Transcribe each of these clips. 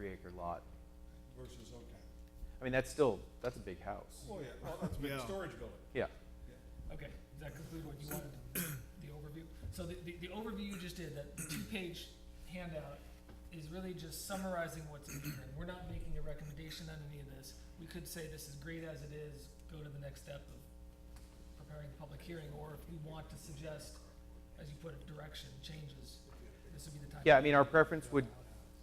3-acre lot. versus, okay. I mean, that's a big house. Oh, yeah, well, that's a big Yeah. storage building. Yeah. Okay, does that conclude what you wanted, the overview? So the overview you just did, that 2-page handout is really just summarizing what's in here. And we're not making a recommendation on any of this. We could say this is great as it is, go to the next step of preparing the public hearing, or if we want to suggest, as you put it, direction, changes, this would be the time. Yeah, I mean, our preference would,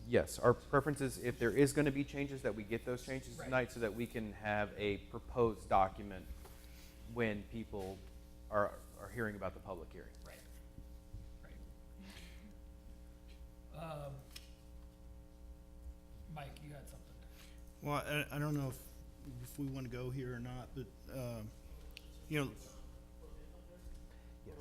yes, our preference is if there is gonna be changes, that we get those changes Right. tonight so that we can have a proposed document when people are hearing about the public hearing. Right, right. Mike, you had something. Well, I don't know if we want to go here or not, but, you know, Yes.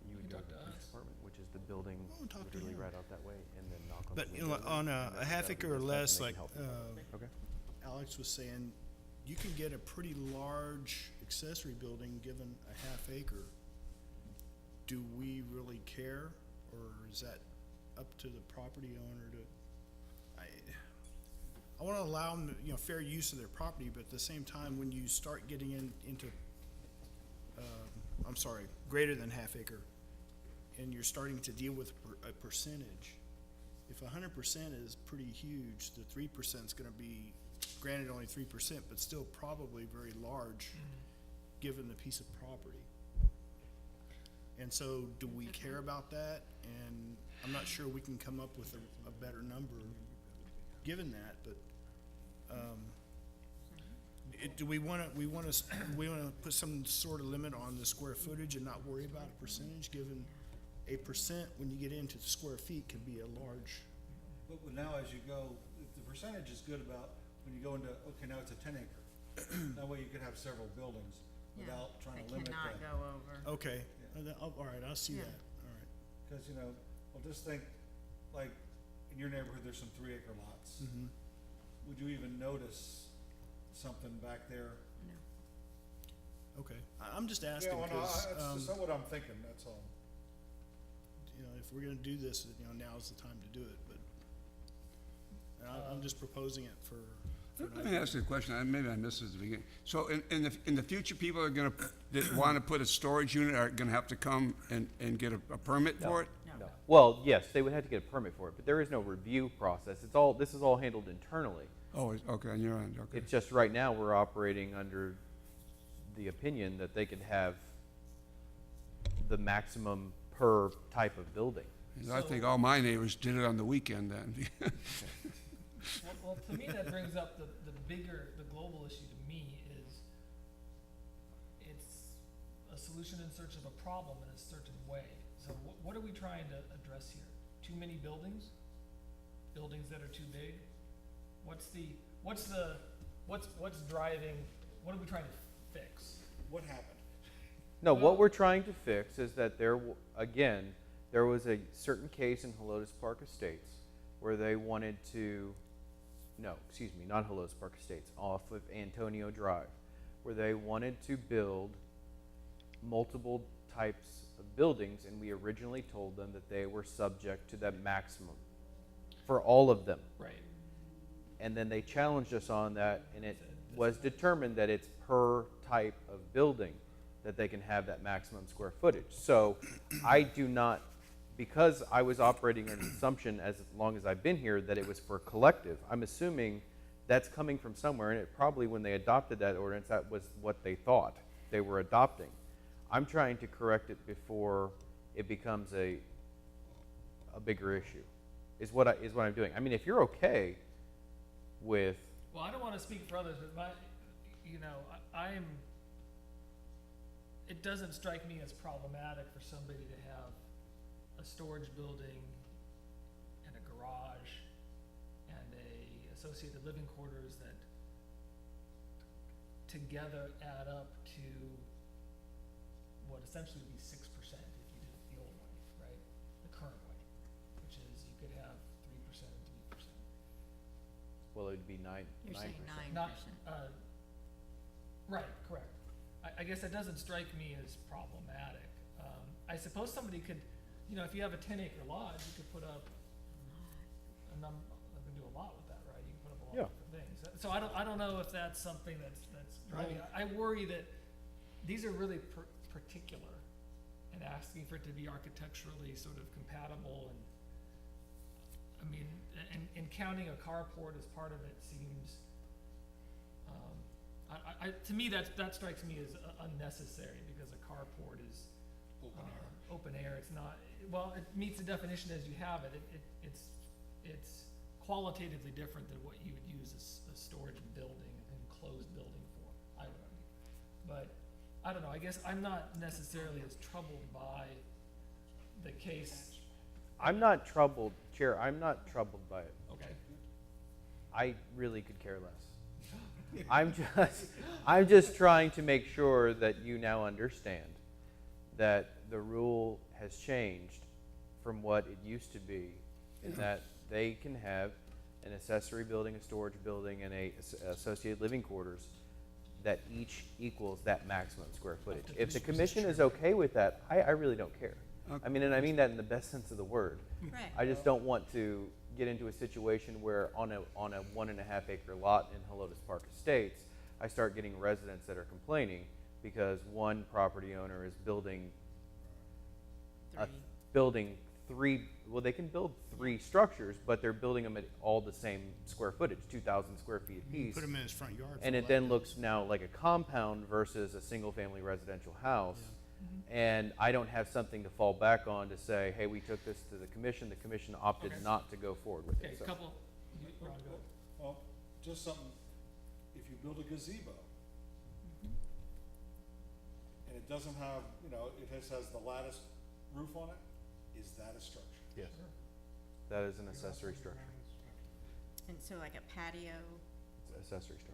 You would You go talk to to the police us. department, which is the building Oh, talk to literally him. right out that way, and then knock on the but, you know, window, on and a then half that'll be acre or the stuff, less, and they like, can help you. Okay. Alex was saying, you can get a pretty large accessory building given a half acre. Do we really care, or is that up to the property owner to, I wanna allow them, you know, fair use of their property, but at the same time, when you start getting into, I'm sorry, greater than half acre, and you're starting to deal with a percentage, if 100% is pretty huge, the 3% is gonna be, granted only 3%, but still probably very large, given the piece of property. And so, do we care about that? And I'm not sure we can come up with a better number, given that, but, do we wanna put some sort of limit on the square footage and not worry about a percentage, given a percent, when you get into square feet, can be a large. But now as you go, the percentage is good about when you go into, okay, now it's a 10 acre. That way you could have several buildings without trying to limit They cannot that. go over. Okay, all right, I'll see Yeah. that, all right. Cause you know, well, just think, like, in your neighborhood, there's some 3-acre lots. Mhm. Would you even notice something back there? No. Okay, I'm just asking, Yeah, well, no, because, that's just what I'm thinking, that's all. you know, if we're gonna do this, you know, now's the time to do it, but and I'm just proposing it for an Let me idea. ask you a question, maybe I missed this at the beginning. So in the future, people are gonna, that wanna put a storage unit are gonna have to come and get a permit No. for it? No. Well, yes, they would have to get a permit for it, but there is no review process. This is all handled internally. Oh, okay, on your end, okay. It's just right now we're operating under the opinion that they could have the maximum per type of building. I think all my neighbors did it on the weekend then. Well, to me, that brings up the bigger, the global issue to me is it's a solution in search of a problem in a certain way. So what are we trying to address here? Too many buildings? Buildings that are too big? What's driving, what are we trying to fix? What happened? No, Well- what we're trying to fix is that there was a certain case in Helotes Park Estates where they wanted to, no, excuse me, not Helotes Park Estates, off of Antonio Drive, where they wanted to build multiple types of buildings, and we originally told them that they were subject to that maximum for all of them. Right. And then they challenged us on that, and it was determined that it's per type of building that they can have that maximum square footage. So I do not, because I was operating under the assumption as long as I've been here that it was for collective, I'm assuming that's coming from somewhere, and it probably, when they adopted that ordinance, that was what they thought they were adopting. I'm trying to correct it before it becomes a bigger issue, is what I'm doing. I mean, if you're okay with, Well, I don't wanna speak for others, but I'm, it doesn't strike me as problematic for somebody to have a storage building and a garage and a associated living quarters that together add up to what essentially would be 6% if you did it the old way, right? The current way, which is you could have 3% and 3%. well, it'd be 9%. You're saying 9%. Not, right, correct. I guess that doesn't strike me as problematic. I suppose somebody could, if you have a 10-acre lot, you could put up a number, I've been do a lot with that, right? You can put up a lot Yeah. of different things. So I don't know if that's something that's driving. I worry that these are really particular and asking for it to be architecturally sort of compatible and, I mean, and counting a carport as part of it seems, to me, that strikes me as unnecessary because a carport is open air. It's not, well, it meets the definition as you have it. It's qualitatively different than what you would use a storage building, an enclosed building for, I would argue. But, I don't know, I guess I'm not necessarily as troubled by the case. I'm not troubled, Chair, I'm not troubled by it. Okay. I really could care less. I'm just trying to make sure that you now understand that the rule has changed from what it used to be, in that they can have an accessory building, a storage building, and a associated living quarters that each equals that maximum square footage. If the commission is okay with that, I really don't care. I mean, and I mean that in the best sense of the word. Right. I just don't want to get into a situation where on a 1.5 acre lot in Helotes Park Estates, I start getting residents that are complaining because one property owner is building three, well, they can build 3 structures, but they're building them at all the same square footage, 2,000 square feet apiece. Put them in his front yard. And for it then that. looks now like a compound versus a single-family residential house. And I don't have something to fall back on to say, hey, we took this to the commission opted Okay. not to go forward with Okay, it. So couple, Ron, go ahead. Well, just something, if you build a gazebo, and it doesn't have, it has the lattice roof on it, is that a structure? yes, that is an accessory structure. And so like a patio, It's an accessory structure.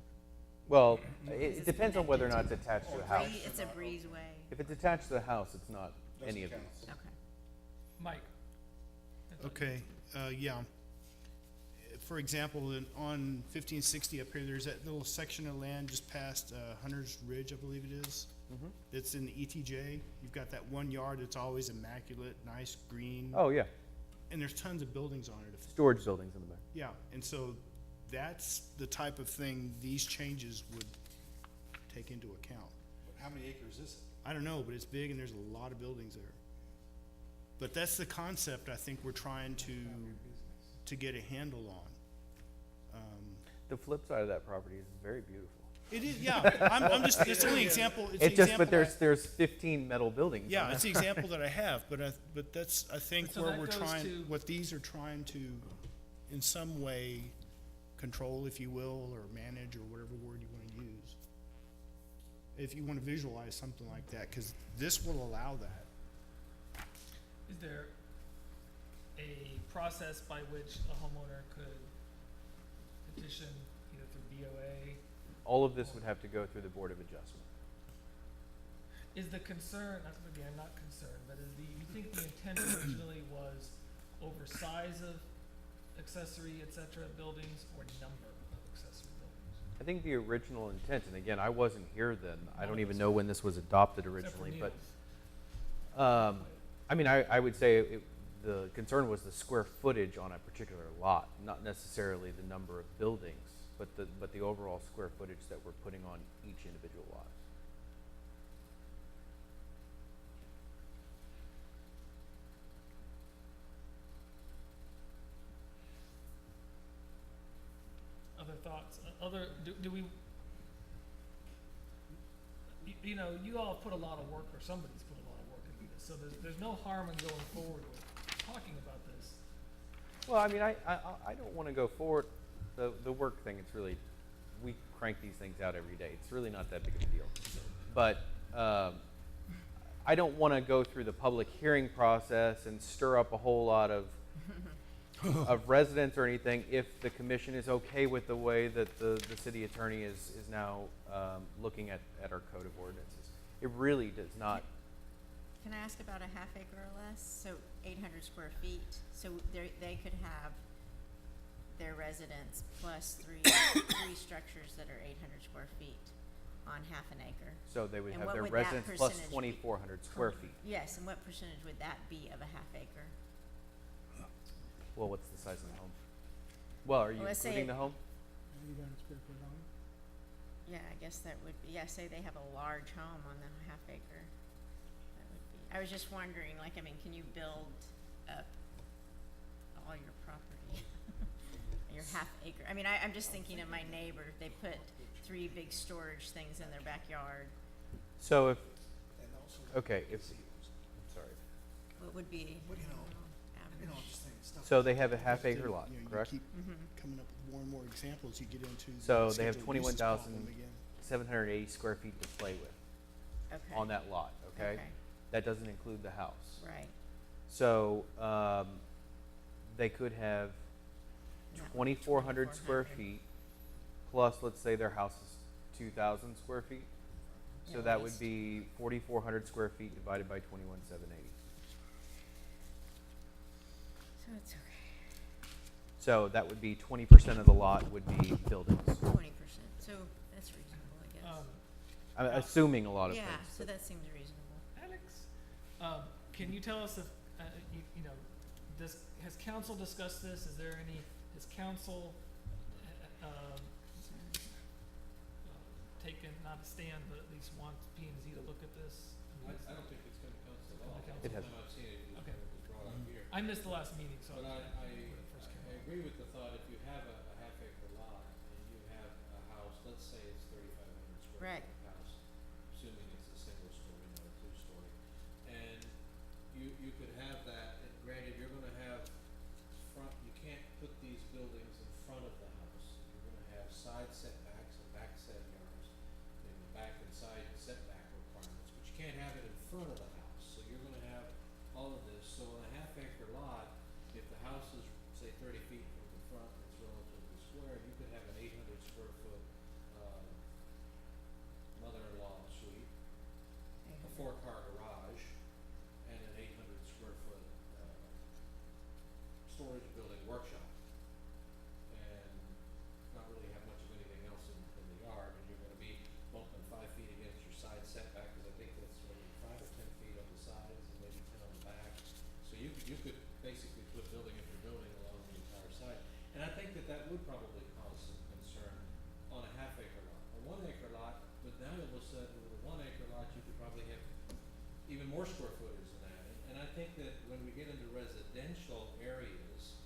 Well, Is it this depends on whether or not it's attached to a house. it's a breezeway, If it's attached to the house, it's not any of Doesn't these. count. okay. Mike. Okay, yeah. For example, on 1560 up here, there's that little section of land just past Hunter's Ridge, I believe it is. It's in the ETJ. You've got that 1 yard that's always immaculate, nice, green, Oh, yeah, and there's tons of buildings on it. storage buildings in the back. Yeah, and so that's the type of thing these changes would take into account. But how many acres is it? I don't know, but it's big and there's a lot of buildings there. But that's the concept I think we're trying to get a handle on. The flip side of that property is very beautiful. It is, yeah, I'm just, it's the only example, it's the It just, example. but there's 15 metal buildings. Yeah, on it's that. the example that I have, but that's, I think, So where that we're goes trying, to- what these are trying to, in some way, control, if you will, or manage, or whatever word you wanna use. If you wanna visualize something like that, cause this will allow that. Is there a process by which a homeowner could petition either through BOA? All of this would have to go through the Board of Adjustment. Is the concern, again, not concern, but you think the intent originally was over size of accessory, et cetera, buildings or number of accessory buildings? I think the original intent, and again, I wasn't here then, I don't even know when this was adopted Except for originally, but, Neil's. I mean, I would say the concern was the square footage on a particular lot, not necessarily the number of buildings, but the overall square footage that we're putting on each individual lot. Other thoughts? Do we, you all put a lot of work, or somebody's put a lot of work into this, so there's no harm in going forward with talking about this. Well, I mean, I don't want to go forward, the work thing, it's really, we crank these things out every day, it's really not that big of a deal. But, I don't want to go through the public hearing process and stir up a whole lot of residents or anything if the commission is okay with the way that the city attorney is now looking at our code of ordinances. It really does not. Can I ask about a half acre or less? So 800 square feet, so they could have their residence plus three structures that are 800 square feet on half an acre. So they would And have what their would that residence plus percentage be? 2,400 square feet. Yes, and what percentage would that be of a half acre? Well, what's the size of the home? Well, are you Let's say including it- the home? Yeah, I guess that would be, yeah, say they have a large home on the half acre. That would be, I was just wondering, like, I mean, can you build up all your property? Your half acre, I mean, I'm just thinking of my neighbor, they put 3 big storage things in their backyard. So if, And also, okay, if, I'm sorry. What would be, Well, you know, average? just think stuff. So they have a half You acre know, lot, you correct? keep coming up with more and more examples, you get into. the So they have scheduled uses 21,000 problem again. 780 square feet to play with Okay. on that lot, okay? Okay. That doesn't include the house. Right. So, they could have No, 2,400 square 2,400. feet, plus, let's say their house is 2,000 square feet. So At that would least. be 4,400 square feet divided by 21,780. So it's okay, So that would be 20% of the lot would be buildings. 20%, so that's reasonable, I guess. I'm assuming a lot of Yeah, things. so but- that seems reasonable. Alex, can you tell us if, you know, has council discussed this? Is there any, has council, taken, not a stand, but at least want P and Z to look at this? I don't think it's gonna council at all. From the It The hasn't. time I've seen it, Okay. it was brought up here. I missed the last meeting, so. But when it first came I up. agree with the thought, if you have a half acre lot and you have a house, let's say it's 3,500 square Right. foot house, assuming it's a single story, not a two-story. And you could have that, and granted, you're gonna have front, you can't put these buildings in front of the house. You're gonna have side setbacks and back set yards, and back and side setback requirements, but you can't have it in front of the house. So you're gonna have all of this, so on a half acre lot, if the house is, say, 30 feet from the front, and it's relatively square, you could have an 800 square foot, mother-in-law suite, a 4-car garage, and an 800 square foot, storage building workshop. And not really have much of anything else in the yard, and you're gonna be bumping 5 feet against your side setback, cause I think that's maybe 5 or 10 feet on the sides, and maybe 10 on the back. So you could basically put building after building along the entire side. And I think that would probably cause some concern on a half acre lot. A 1 acre lot, but now all of a sudden, with a 1 acre lot, you could probably have even more square footage than that. And I think that when we get into residential areas,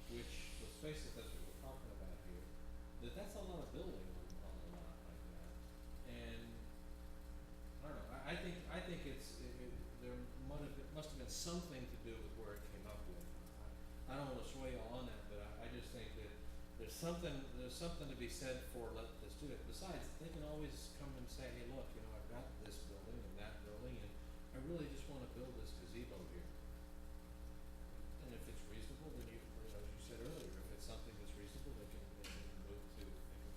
which, let's face it, that's what we're talking about here, that's a lot of building on a lot like that. And, I don't know, I think there must have been something to do with where it came up with. I don't wanna sway you all on that, but I just think that there's something to be said for let's do it. Besides, they can always come and say, hey, look, you know, I've got this building and that building, and I really just wanna build this gazebo here. And if it's reasonable, then you know, as you said earlier, if it's something that's reasonable, they can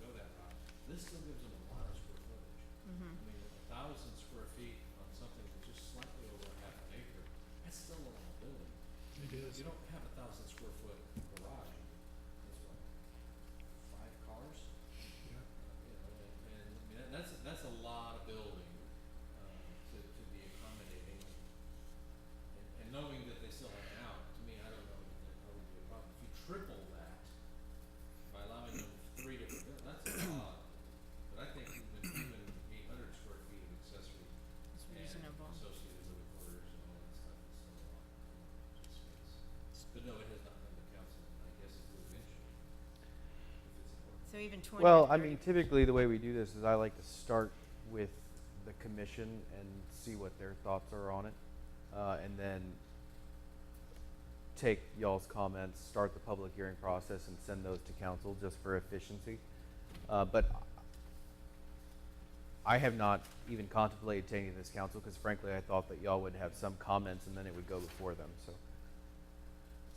go that route. This still gives them a lot of square footage. I mean, 1,000 square feet on something that's just slightly over half an acre, that's still a lot of building. It is. You don't have 1,000 square foot garage, that's what, 5 cars? You know, and I mean, that's a lot of building, to be accommodating. And knowing that they still have an out, to me, I don't know that that would be a problem. If you triple that by allowing them 3 different buildings, that's a lot. But I think even 800 square feet of accessory It's and reasonable. associated living quarters and all that stuff is still a lot of space. But no, it has not come to council, and I guess it will eventually, if it's important. So even 20 Well, to I mean, 30%. typically the way we do this is I like to start with the commission and see what their thoughts are on it, and then take y'all's comments, start the public hearing process, and send those to council just for efficiency. But I have not even contemplated taking this council because frankly I thought that y'all would have some comments and then it would go before them. So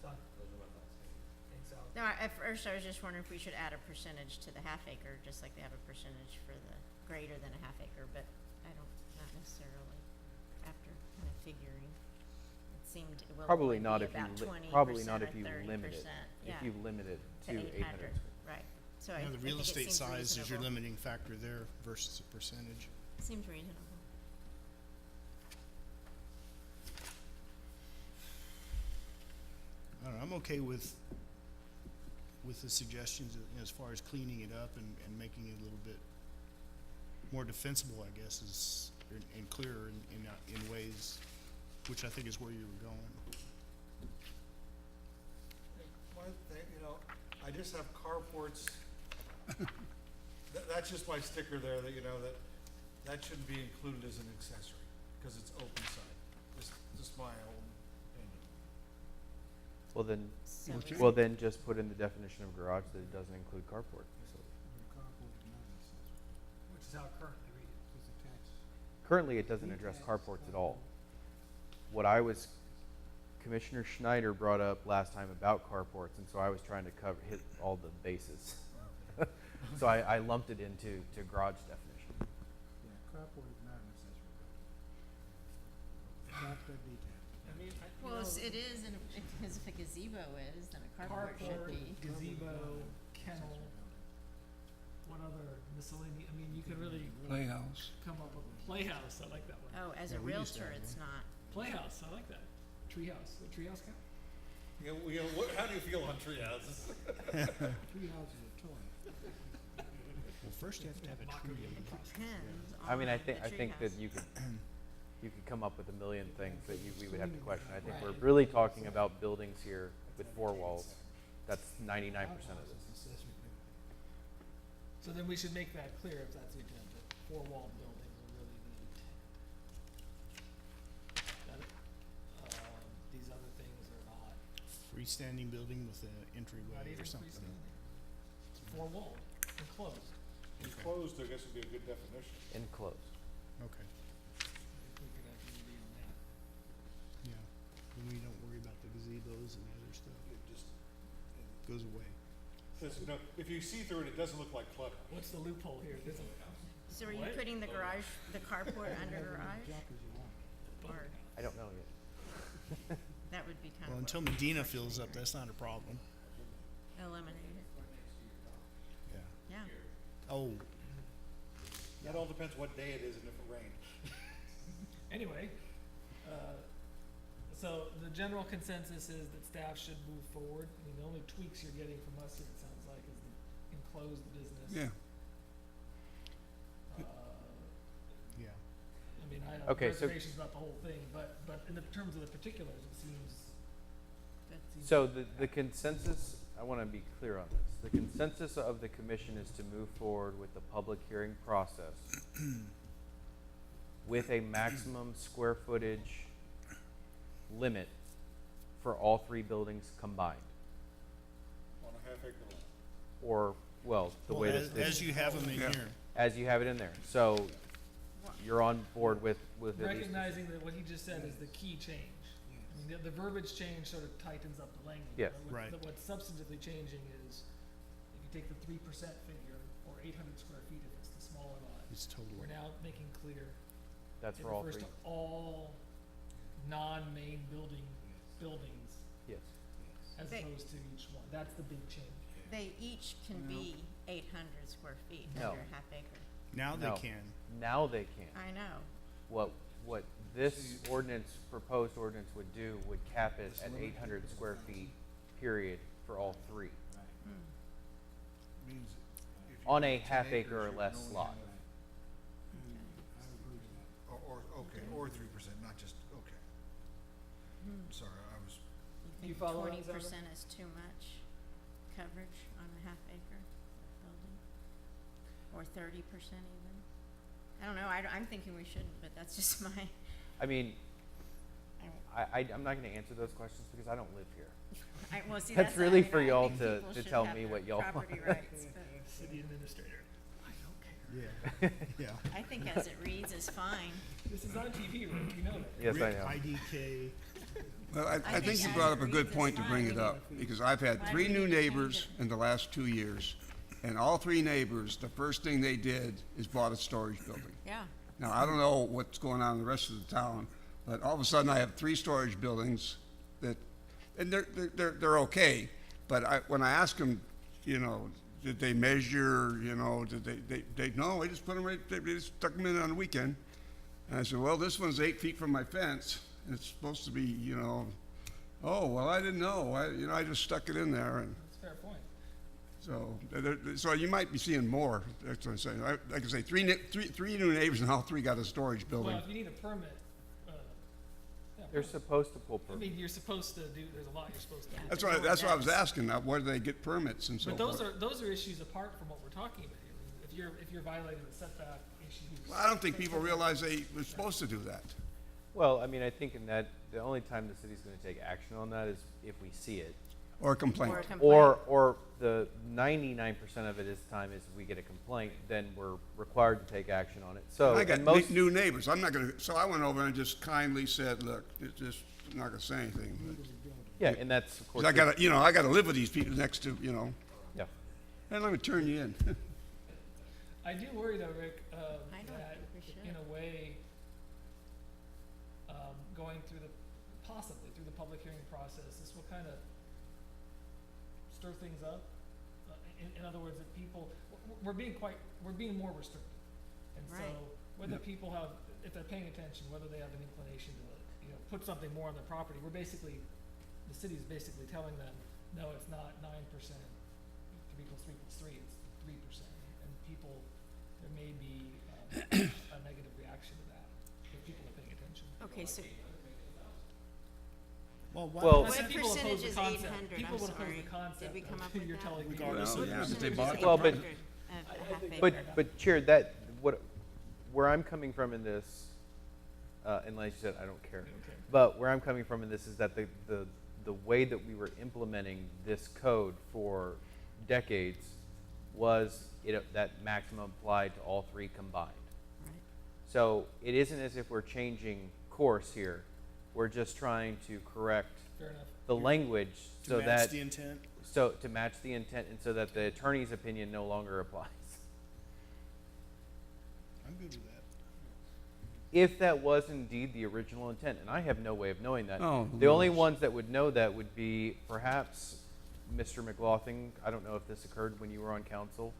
So, Those are my thoughts. Thank you. thanks, Alex. No, at first I was just wondering if we should add a percentage to the half acre, just like they have a percentage for the greater than a half acre, but I don't, not necessarily after kind of figuring. It seemed it will probably only not be if you about 20% probably not or if you 30%, limit it. yeah, If you limit it to to 800. right. So You know, I the real think it estate seems size is your reasonable. limiting factor there versus a percentage. Seems reasonable. I don't know, I'm okay with with the suggestions as far as cleaning it up and making it a little bit more defensible, I guess, and clearer in ways, which I think is where you were going. One thing, I just have carports. That's just my sticker there, that, that shouldn't be included as an accessory, because it's open side. Just my own opinion. So What's Well, then just put in the definition of garage that it doesn't include carport. So Which is how it currently reads. currently, it doesn't address carports at all. Commissioner Schneider brought up last time about carports, and so I was trying to hit all the bases. So I lumped it into garage definition. Yeah, carport is not an accessory building. Not that detailed. I mean, Well, it is, and because if a gazebo is, then a carport should carport, be. gazebo, kennel, what other miscellaneous, I mean, you could really Playhouse. come up with playhouse, I like that one. Oh, as a Yeah, we used to realtor, have it's not. Playhouse, I like that. Treehouse, the treehouse count? How do you feel on tree houses? Treehouse is a toy. Well, first you have to have a Mockery tree. of the process. Depends I mean, I on think the that treehouse. you could come up with a million things that we would have to question. I think we're Right. really talking about buildings here with 4 walls. That's 99% of this. Accessory building. So then we should make that clear if that's the intent, that four-wall buildings are really the intent. That, these other things are not, Freestanding building with an not entryway even or something. freestanding. Four-walled, enclosed. Enclosed, I guess, would be a good definition. Enclosed. Okay, We could have unity on that. yeah. Then we don't worry about the gazebos and the other stuff. It just, Goes away. says, if you see through it, it doesn't look like clutter. What's the loophole here? It doesn't. So are you What? putting the garage, the carport under garage? Jump as you want. Or, I don't know yet. that would be kind Well, of until Medina fills up, that's not a problem. eliminated, Yeah. yeah. Oh, That all depends what day it is and if it rained. Anyway, so the general consensus is that staff should move forward. I mean, the only tweaks you're getting from us here, it sounds like, is the enclosed business. Yeah. yeah. I mean, I have Okay, so- reservations about the whole thing, but in the terms of the particulars, it seems. So the consensus, I want to be clear on this. The consensus of the commission is to move forward with the public hearing process with a maximum square footage limit for all 3 buildings combined. On a half acre lot. Or, well, the way Well, that as you have them in Yeah. here. as you have it in there. So you're on board with at least. Recognizing that what he just said is the key change. I mean, the verbiage change sort of tightens up the language. Yes. but Right. What's substantively changing is, if you take the 3% figure, or 800 square feet if it's the smaller lot, It's totally. we're now making clear That's it for all refers 3. to all non-main buildings, Yes. as They- opposed to each one. That's the big change. They each can be 800 square feet No. under a half acre. Now they No. can. Now they can. I know. What this proposed ordinance would do would cap it at 800 square feet, period, for all 3. Means if you On have a 10 half acres, acre or you can less only lot. have- or 3%, not just, okay. Sorry, I was, You You think follow that, 20% is too much coverage on a half acre building? Or 30% even? I don't know, I'm thinking we shouldn't, but that's just my, I mean, I, I'm not going to answer those questions because I don't live here. well, see, That's that's. really I mean, for I y'all think to people should tell have me their what y'all property want. rights, but City administrator, I don't care. Yeah. Yeah. I think as it reads is fine. This is on TV, Rick, you know that. Yes, I Rick, know. IDK. Well, I think think you as brought it up a reads good is point to bring fine. it up, because I've had Why 3 do we new need to change neighbors it? in the last 2 years, and all 3 neighbors, the first thing they did is bought a storage building. Yeah. Now, I don't know what's going on in the rest of the town, but all of a sudden I have 3 storage buildings that, and they're okay, but when I ask them, did they measure, did they, no, they just put them right, they just stuck them in on the weekend. And I said, well, this one's 8 feet from my fence, and it's supposed to be, oh, well, I didn't know, I just stuck it in there, and, That's a fair point. So, so you might be seeing more, that's what I'm saying. Like I say, three new neighbors and all three got a storage building. Well, if you need a permit, yeah, They're supposed to pull I permits. mean, you're supposed to do, there's a lot you're supposed to do. Yeah. That's what I was asking, where do they get permits and so But forth? those are issues apart from what we're talking about here. If you're violating the setback issues. Well, I don't think people realize they were supposed to do that. Well, I mean, I think in that, the only time the city's gonna take action on that is if we see it. Or a complaint. Or a complaint. Or the 99% of it is time is we get a complaint, then we're required to take action on it. So, I got and most, new neighbors, I'm not gonna, so I went over and just kindly said, look, it's just, I'm not gonna say anything. yeah, and that's of course. Cause I gotta live with these people next to, Yeah, and let me turn you in. I do worry though, Rick, I don't that think we should. in a way, going possibly through the public hearing process, this will kind of stir things up. In other words, that people, we're being more restrictive. And so, Right. whether people have, if they're paying attention, whether they have an inclination to, put something more on their property, the city's basically telling them, no, it's not 9%, 3 = 3 = 3, it's 3%. And people, there may be a negative reaction to that, if people are paying attention. Okay, so Well, Well- I what said people oppose percentage the is concept. 800? People I'm would oppose sorry. the concept. Did we come of up with You're that? telling me. Regardless Well, of- yeah, but Percentage they is bought the Well, but- 800 of a half acre. but Chair, that, where I'm coming from in this, and like you said, I don't care. But where I'm coming from in this is that the way that we were implementing this code for decades was that maximum applied to all three combined. Right. So it isn't as if we're changing course here. We're just trying to correct Fair enough. the language to so match that, the intent. so to match the intent and so that the attorney's opinion no longer applies. I'm good with that. If that was indeed the original intent, and I have no way of knowing that. Oh, who The only knows? ones that would know that would be perhaps Mr. McLaughlin. I don't know if this occurred when you were on council,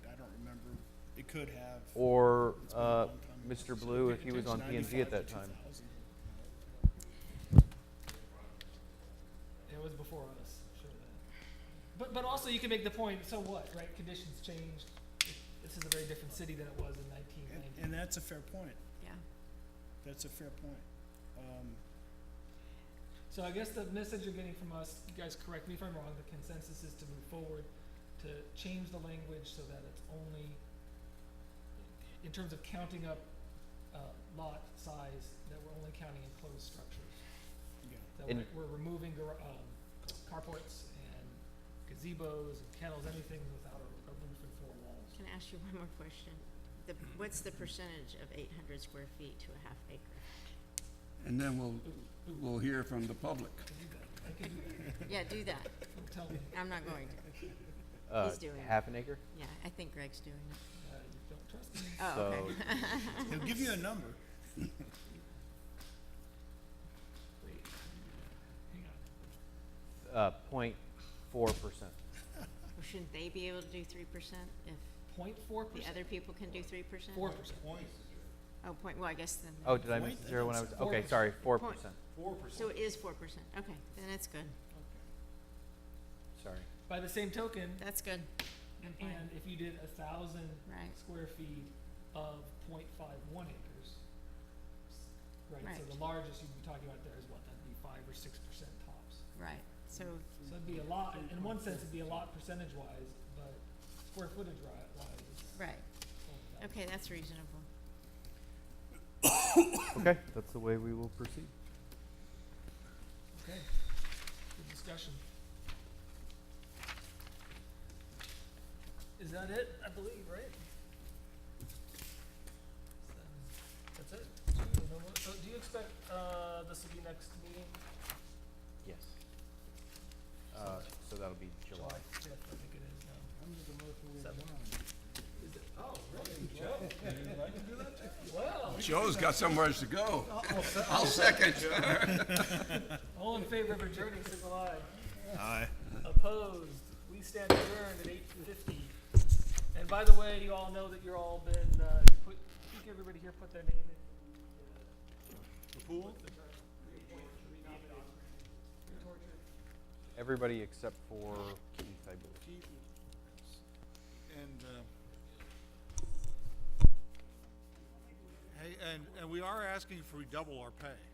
I don't remember. It could have. or It's been a long time ago. Mr. Blue if he was on P&Z at that 95 to time. 2000. It was before us, sure that. But also you can make the point, so what, right? Conditions changed. This is a very different city than it was in 1990. And that's a fair point. Yeah. That's a fair point. So I guess the message you're getting from us, you guys correct me if I'm wrong, the consensus is to move forward, to change the language so that it's only, in terms of counting up lot size, that we're only counting enclosed structures. Yeah. That And- we're removing carports and gazebos and kennels, anything without a roof and 4 walls. Can I ask you one more question? What's the percentage of 800 square feet to a half acre? And then we'll hear from the public. I can do that. I can do that. Yeah, do that. Don't tell me. I'm not going to. He's doing it. Half an acre? Yeah, I think Greg's doing it. You don't trust me. Oh, So- okay. He'll give you a number. Wait. Hang on. 0.4%. Well, shouldn't they be able to do 3% if 0.4%? the other people can do 3%? 4%. Oh, well, I guess then. Oh, did I miss Point? the zero when I was, 4%. okay, sorry, 4%. So it is 4%. Okay, then that's good. Sorry. By the same token, That's good. I'm fine. and if you did 1,000 Right. square feet of 0.51 acres, right, so Right. the largest you'd be talking about there is what, that'd be 5 or 6% tops. Right, so, So it'd be a lot, in one sense, it'd be a lot percentage-wise, but square footage-wise, it's right. only that. Okay, that's reasonable. Okay, that's the way we will proceed. Okay, good discussion. Is that it, I believe, right? That's it? So do you expect, this will be next meeting? Yes. So that'll be July. Fifth, I think it is now. I'm just a motion with Seven. one. Is it? Oh, really? Joe? Well, Joe's got somewhere to go. I'll second. all in favor of adjourning, signal aye. Aye. Opposed, we stand adjourned at 8:50. And by the way, you all know that you're all been, I think everybody here put their name in. The pool? Everybody except for Keith, I believe. And we are asking for double our pay.